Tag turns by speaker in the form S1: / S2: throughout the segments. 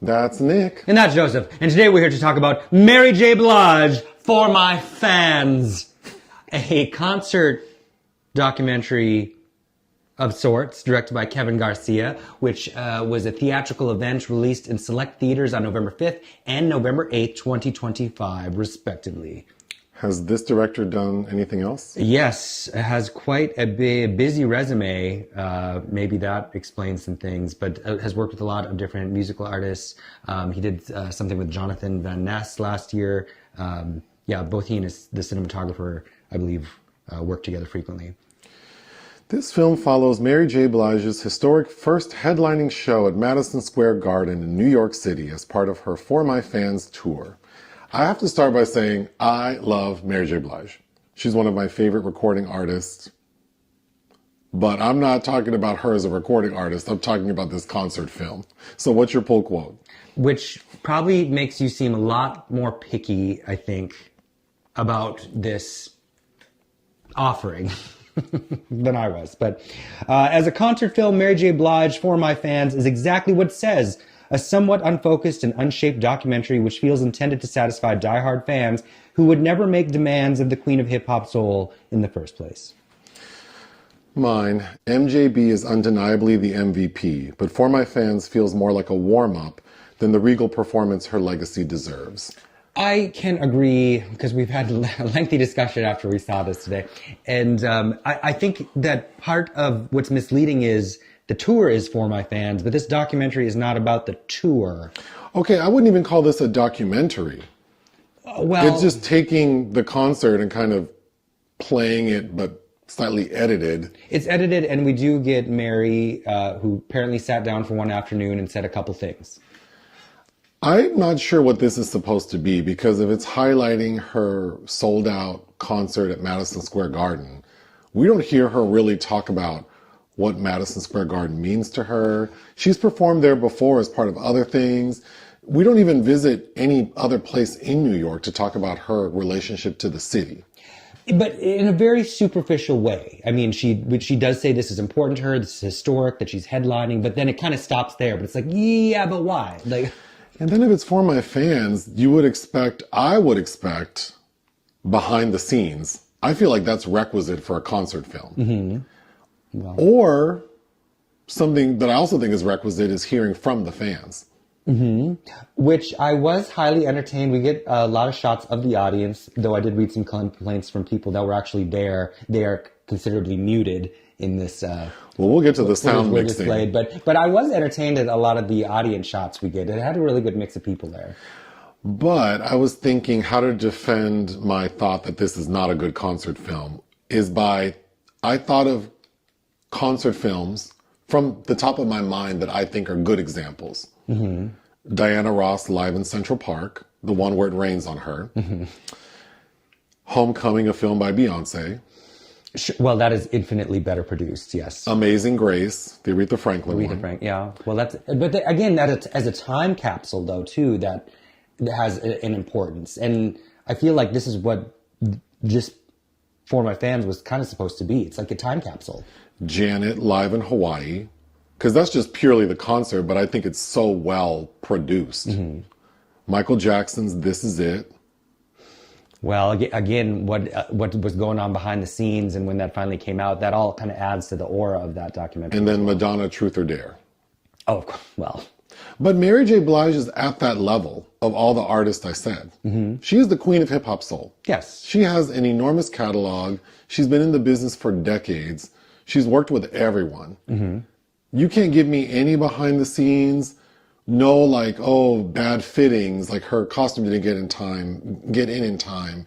S1: That's Nick.
S2: And that's Joseph. And today we're here to talk about Mary J. Blige, For My Fans. A concert documentary of sorts, directed by Kevin Garcia, which was a theatrical event released in select theaters on November 5th and November 8th, 2025, respectively.
S1: Has this director done anything else?
S2: Yes, it has quite a busy resume. Maybe that explains some things, but has worked with a lot of different musical artists. He did something with Jonathan Van Ness last year. Both he and the cinematographer, I believe, work together frequently.
S1: This film follows Mary J. Blige's historic first headlining show at Madison Square Garden in New York City as part of her For My Fans tour. I have to start by saying I love Mary J. Blige. She's one of my favorite recording artists. But I'm not talking about her as a recording artist. I'm talking about this concert film. So what's your pull quote? Which
S2: probably makes you seem a lot more picky, I think, about this offering than I was. But as a concert film, Mary J. Blige, For My Fans, is exactly what it says. A somewhat unfocused and unshaped documentary which feels intended to satisfy diehard fans who would never make demands of the queen of hip-hop soul in the first place.
S1: Mine, MJB is undeniably the MVP, but For My Fans feels more like a warm-up than the regal performance her legacy deserves.
S2: I can agree, because we've had a lengthy discussion after we saw this today. And I think that part of what's misleading is the tour is For My Fans, but this documentary is not about the tour.
S1: Okay, I wouldn't even call this a documentary. It's just taking the concert and kind of playing it, but slightly edited.
S2: It's edited, and we do get Mary, who apparently sat down for one afternoon and said a couple things.
S1: I'm not sure what this is supposed to be, because if it's highlighting her sold-out concert at Madison Square Garden, we don't hear her really talk about what Madison Square Garden means to her. She's performed there before as part of other things. We don't even visit any other place in New York to talk about her relationship to the city.
S2: But in a very superficial way. I mean, she does say this is important to her, this is historic, that she's headlining, but then it kind of stops there. But it's like, yeah, but why?
S1: And then if it's For My Fans, I would expect behind the scenes. I feel like that's requisite for a concert film.
S2: Mm-hmm. Well.
S1: Or something that I also think is requisite is hearing from the fans.
S2: Mm-hmm. Which I was highly entertained. We get a lot of shots of the audience, though I did read some complaints from people that were actually there. They are considerably muted in this.
S1: Well, we'll get to the sound mixing.
S2: But I was entertained at a lot of the audience shots we get. It had a really good mix of people there.
S1: But I was thinking how to defend my thought that this is not a good concert film I thought of concert films from the top of my mind that I think are good examples.
S2: Mm-hmm.
S1: Diana Ross live in Central Park, the one where it rains on her.
S2: Mm-hmm.
S1: Homecoming, a film by Beyonce.
S2: Well, that is infinitely better produced, yes.
S1: Amazing Grace, the Aretha Franklin one.
S2: Yeah. Well, as a time capsule, though, too, that has an importance. And I feel like this is what just For My Fans was kind of supposed to be. It's like a time capsule.
S1: Janet live in Hawaii, because that's just purely the concert, but I think it's so well produced.
S2: Mm-hmm.
S1: Michael Jackson's This Is It.
S2: Well, again, what was going on behind the scenes, and when that finally came out, that all kind of adds to the aura of that documentary.
S1: And then Madonna, Truth or Dare.
S2: Oh, well.
S1: But Mary J. Blige is at that level of all the artists I said.
S2: Mm-hmm.
S1: She is the queen of hip-hop soul.
S2: Yes.
S1: She has an enormous catalog. She's been in the business for decades. She's worked with everyone.
S2: Mm-hmm.
S1: You can't give me any behind the scenes, no bad fittings, like her costume didn't get in time.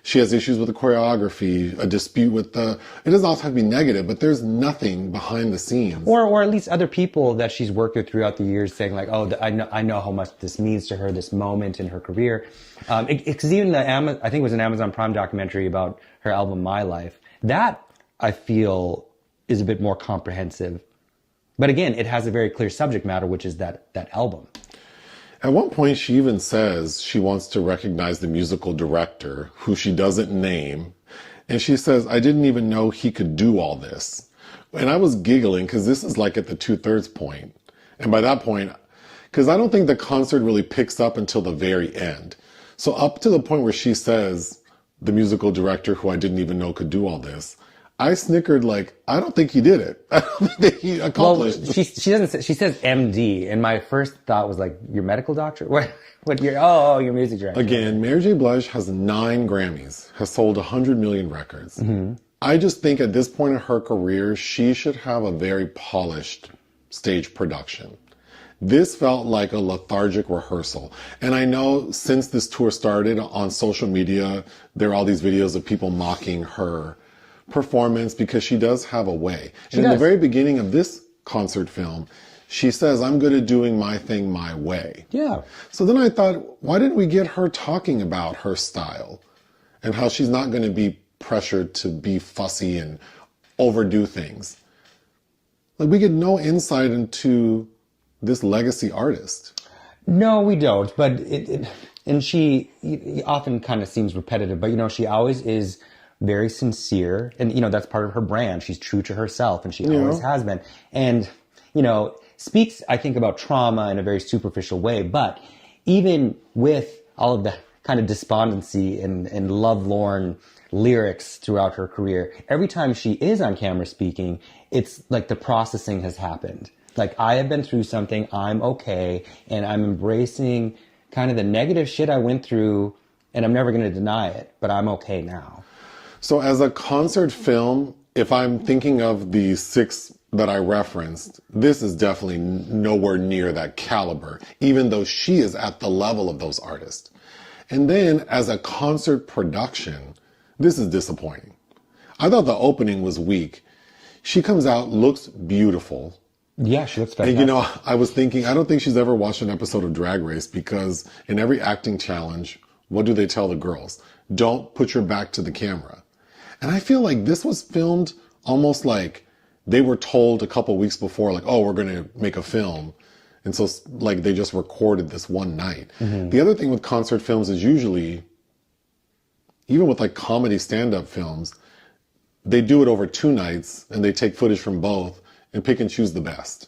S1: She has issues with the choreography, a dispute with it doesn't also have to be negative, but there's nothing behind the scenes.
S2: Or at least other people that she's worked with throughout the years saying like, I know how much this means to her, this moment in her career. Because even I think it was an Amazon Prime documentary about her album, My Life, that I feel is a bit more comprehensive. But again, it has a very clear subject matter, which is that album.
S1: At one point, she even says she wants to recognize the musical director, who she doesn't name. And she says, I didn't even know he could do all this. And I was giggling because this is like at the 2/3 point. And by that point, Because I don't think the concert really picks up until the very end. So up to the point where she says, the musical director who I didn't even know could do all this, I snickered like, I don't think he did it. I don't think that he accomplished.
S2: Well, she doesn't say, she says MD, and my first thought was like, your medical doctor? What your music director.
S1: Again, Mary J. Blige has 9 Grammys, has sold 100 million records. Mm-hmm. I just think at this point in her career, she should have a very polished stage production. This felt like a lethargic rehearsal. And I know since this tour started on social media, there are all these videos of people mocking her performance because she does have a way. In the very beginning of this concert film, she says, I'm good at doing my thing my way.
S2: Yeah.
S1: So then I thought, why didn't we get her talking about her style and how she's not going to be pressured to be fussy and overdo things? Like, we get no insight into this legacy artist.
S2: No, we don't. But and she often kind of seems repetitive, but she always is very sincere, and that's part of her brand. She's true to herself, and she always has been. And speaks, I think, about trauma in a very superficial way. But even with all of the kind of despondency and lovelorn lyrics throughout her career, every time she is on camera speaking, it's like the processing has happened. Like, I have been through something, I'm okay, and I'm embracing kind of the negative shit I went through, and I'm never going to deny it, but I'm okay now.
S1: So as a concert film, if I'm thinking of the 6 that I referenced, this is definitely nowhere near that caliber, even though she is at the level of those artists. And then as a concert production, this is disappointing. I thought the opening was weak. She comes out, looks beautiful.
S2: Yeah, she looks fantastic.
S1: And I was thinking, I don't think she's ever watched an episode of Drag Race, because in every acting challenge, what do they tell the girls? Don't put your back to the camera. And I feel like this was filmed almost like they were told a couple weeks before, like, oh, we're going to make a film. And so, like, they just recorded this one night. Mm-hmm. The other thing with concert films is usually, even with like comedy stand-up films, they do it over 2 nights and they take footage from both and pick and choose the best.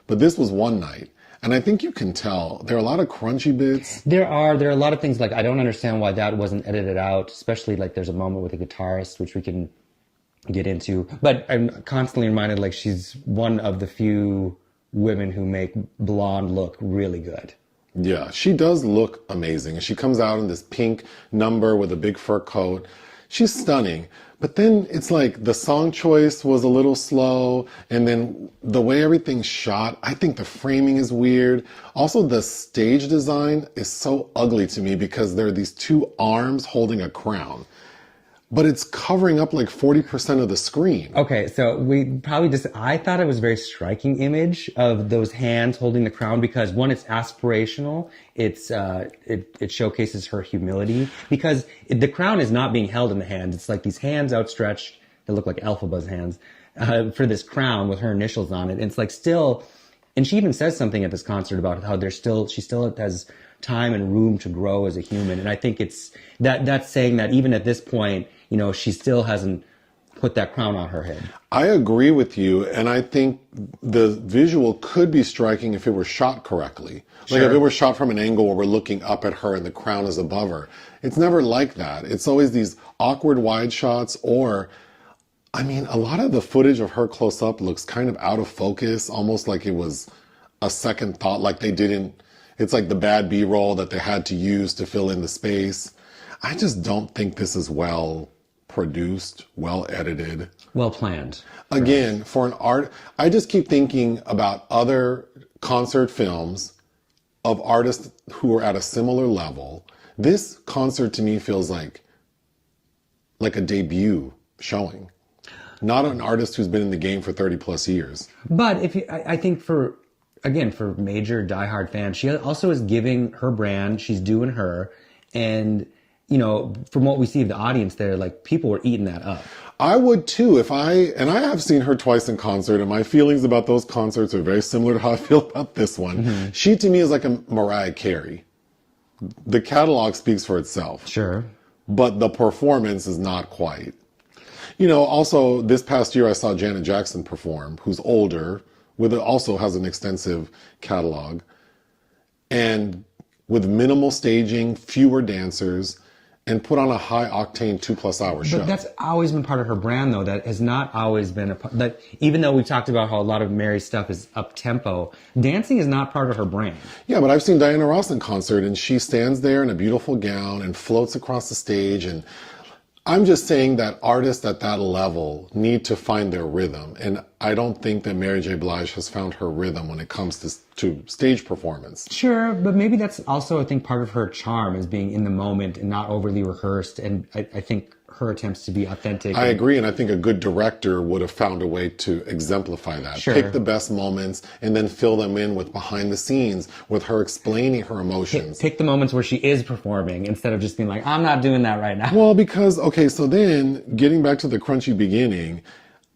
S1: But this was one night. And I think you can tell there are a lot of crunchy bits.
S2: There are a lot of things, like, I don't understand why that wasn't edited out, especially like there's a moment with a guitarist, which we can get into. But I'm constantly reminded, like, she's one of the few women who make blonde look really good.
S1: Yeah, she does look amazing. And she comes out in this pink number with a big fur coat. She's stunning. But then it's like the song choice was a little slow. And then the way everything's shot, I think the framing is weird. Also, the stage design is so ugly to me because there are these 2 arms holding a crown. But it's covering up like 40% of the screen. Okay,
S2: so we probably I thought it was a very striking image of those hands holding the crown because, one, it's aspirational. It showcases her humility because the crown is not being held in the hands. It's like these hands outstretched that look like Elphaba's hands for this crown with her initials on it. And it's like still, and she even says something at this concert about how she still has time and room to grow as a human. And I think it's that's saying that even at this point, she still hasn't put that crown on her head.
S1: I agree with you. And I think the visual could be striking if it were shot correctly. Like if it were shot from an angle where we're looking up at her and the crown is above her. It's never like that. It's always these awkward wide shots, or, I mean, a lot of the footage of her close up looks kind of out of focus, almost like it was a second thought, like they didn't, it's like the bad B-roll that they had to use to fill in the space. I just don't think this is well produced, well edited,
S2: well planned.
S1: Again, for an art, I just keep thinking about other concert films of artists who are at a similar level. This concert to me feels like a debut showing, not an artist who's been in the game for 30 plus years.
S2: But I think for major diehard fans, she also is giving her brand. She's doing her, and from what we see of the audience there, like, people were eating that up.
S1: I would too I have seen her twice in concert, and my feelings about those concerts are very similar to how I feel about this one. Mm-hmm. She to me is like a Mariah Carey. The catalog speaks for itself.
S2: Sure.
S1: But the performance is not quite. Also this past year I saw Janet Jackson perform, who's older, also has an extensive catalog. and with minimal staging, fewer dancers, and put on a high octane 2+ hour show.
S2: But that's always been part of her brand, though. That has not always been that. Even though we've talked about how a lot of Mary's stuff is up tempo, dancing is not part of her brand.
S1: Yeah, but I've seen Diana Ross in concert, and she stands there in a beautiful gown and floats across the stage. And I'm just saying that artists at that level need to find their rhythm, and I don't think that Mary J. Blige has found her rhythm when it comes to stage performance.
S2: Sure, but maybe that's also, I think, part of her charm is being in the moment and not overly rehearsed. And I think her attempts to be authentic.
S1: I agree, and I think a good director would have found a way to exemplify that.
S2: Sure.
S1: Pick the best moments and then fill them in with behind the scenes, with her explaining her emotions.
S2: Pick the moments where she is performing instead of just being like, I'm not doing that right now.
S1: Well, because, okay, so then getting back to the crunchy beginning,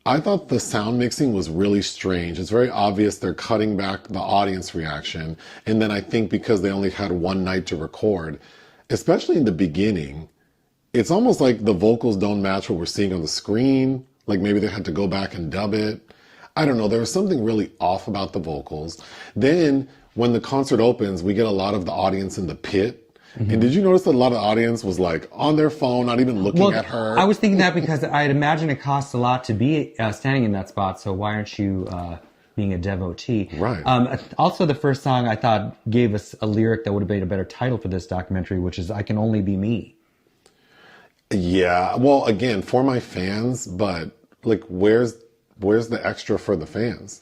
S1: I thought the sound mixing was really strange. It's very obvious they're cutting back the audience reaction. And then I think because they only had one night to record, especially in the beginning, it's almost like the vocals don't match what we're seeing on the screen. Like maybe they had to go back and dub it. I don't know. There was something really off about the vocals. Then when the concert opens, we get a lot of the audience in the pit. Mm-hmm. And did you notice that a lot of the audience was like on their phone, not even looking at her?
S2: I was thinking that because I'd imagine it costs a lot to be standing in that spot. So why aren't you being a devotee?
S1: Right.
S2: Also, the first song I thought gave us a lyric that would have been a better title for this documentary, which is "I Can Only Be Me."
S1: Yeah. Well, again, for my fans, but like, where's the extra for the fans?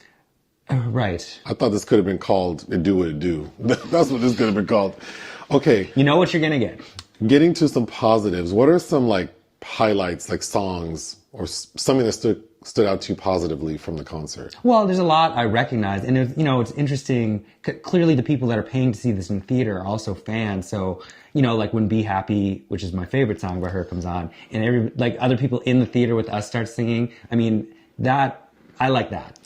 S2: Right.
S1: I thought this could have been called "It Do What It Do." That's what this could have been called. Okay.
S2: You know what you're going to get.
S1: Getting to some positives. What are some like highlights, like songs or something that stood out to you positively from the concert?
S2: Well, there's a lot I recognize, and it's interesting. Clearly, the people that are paying to see this in theater are also fans. So, like when "Be Happy," which is my favorite song by her, comes on, and other people in the theater with us start singing. I mean, I like that.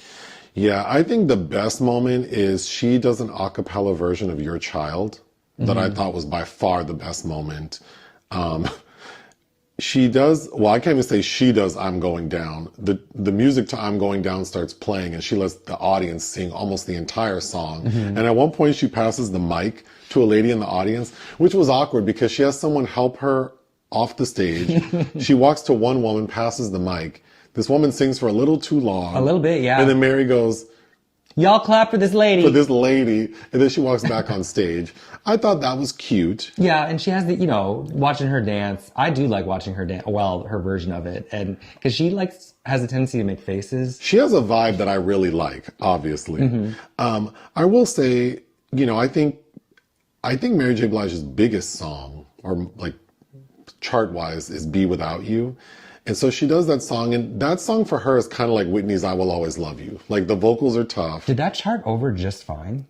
S1: Yeah, I think the best moment is she does an a cappella version of "Your Child" that I thought was by far the best moment. She does, well, I can't even say she does "I'm Going Down." The music to "I'm Going Down" starts playing and she lets the audience sing almost the entire song. Mm-hmm. And at one point she passes the mic to a lady in the audience, which was awkward because she has someone help her off the stage. She walks to one woman, passes the mic. This woman sings for a little too long.
S2: A little bit, yeah.
S1: And then Mary goes,
S2: "Y'all clap for this lady."
S1: For this lady. And then she walks back on stage. I thought that was cute.
S2: Yeah, and she has watching her dance. I do like watching her dance, well, her version of it. And because she has a tendency to make faces.
S1: She has a vibe that I really like, obviously. Mm-hmm. I will say, I think Mary J. Blige's biggest song, or like chart-wise, is "Be Without You." And so she does that song, and that song for her is kind of like Whitney's "I Will Always Love You." Like, the vocals are tough.
S2: Did that chart over just fine?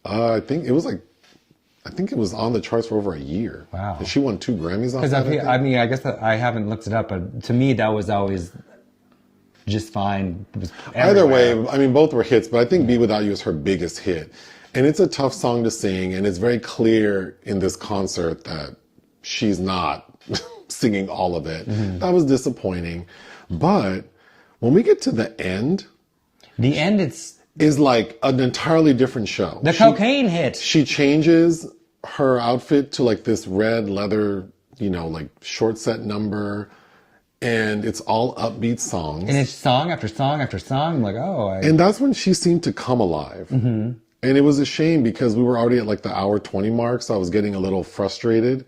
S1: I think it was on the charts for over a year.
S2: Wow.
S1: And she won 2 Grammys off that.
S2: I guess that I haven't looked it up, but to me, that was always just fine. It was
S1: either way, both were hits, but I think "Be Without You" is her biggest hit. And it's a tough song to sing, and it's very clear in this concert that she's not singing all of it. Mm-hmm. That was disappointing. But when we get to the end...
S2: The end
S1: is like an entirely different show.
S2: Cocaine hit.
S1: She changes her outfit to like this red leather, like short set number. And it's all upbeat songs.
S2: And it's song after song after song. I'm like,
S1: And that's when she seemed to come alive. Mm-hmm. And it was a shame because we were already at like the hour 20 mark. So I was getting a little frustrated.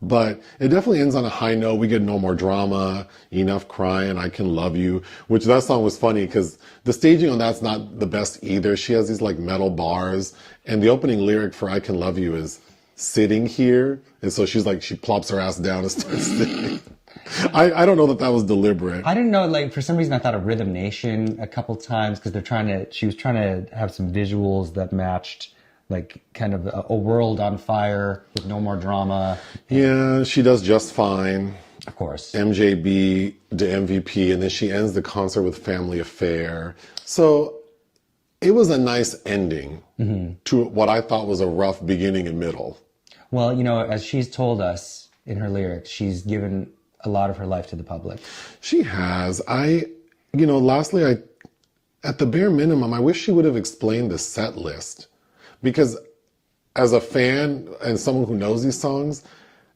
S1: But it definitely ends on a high note. We get "No More Drama," "Enough Cryin," "I Can Love You," which that song was funny because the staging on that's not the best either. She has these like metal bars, and the opening lyric for "I Can Love You" is "sitting here," and so she plops her ass down and starts singing. I don't know that was deliberate.
S2: I didn't know, for some reason I thought of Rhythm Nation a couple times because she was trying to have some visuals that matched kind of a world on fire with "No More Drama."
S1: Yeah, she does just fine.
S2: Of course.
S1: MJB to MVP, and then she ends the concert with "Family Affair." So it was a nice ending to what I thought was a rough beginning and middle.
S2: Well, as she's told us in her lyrics, she's given a lot of her life to the public.
S1: She has. Lastly, at the bare minimum, I wish she would have explained the set list. Because as a fan and someone who knows these songs,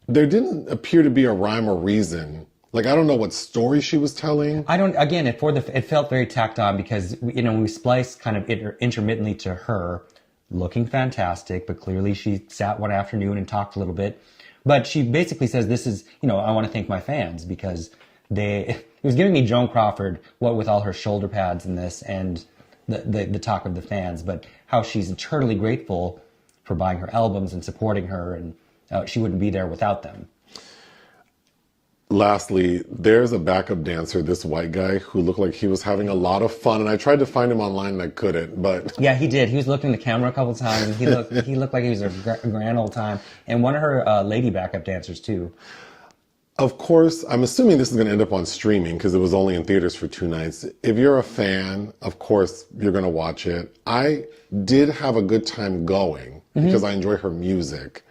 S1: there didn't appear to be a rhyme or reason. Like, I don't know what story she was telling.
S2: Again, it felt very tacked on because, you know, we spliced kind of intermittently to her looking fantastic, but clearly she sat one afternoon and talked a little bit. But she basically says, this is, you know, I want to thank my fans because it was giving me Joan Crawford, what with all her shoulder pads in this and the talk of the fans, but how she's eternally grateful for buying her albums and supporting her, and she wouldn't be there without them.
S1: Lastly, there's a backup dancer, this white guy, who looked like he was having a lot of fun, and I tried to find him online and I couldn't, but...
S2: Yeah, he did. He was looking at the camera a couple times, and he looked like he was a grand old time. And one of her lady backup dancers, too.
S1: Of course, I'm assuming this is going to end up on streaming because it was only in theaters for 2 nights. If you're a fan, of course, you're going to watch it. I did have a good time going because I enjoy her music.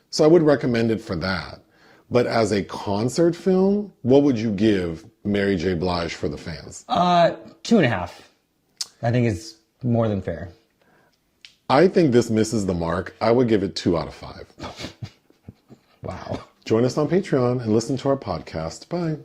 S1: So I would recommend it for that. But as a concert film, what would you give Mary J. Blige for the fans?
S2: 2.5. I think is more than fair.
S1: I think this misses the mark. I would give it 2 out of 5.
S2: Wow.
S1: Join us on Patreon and listen to our podcast. Bye.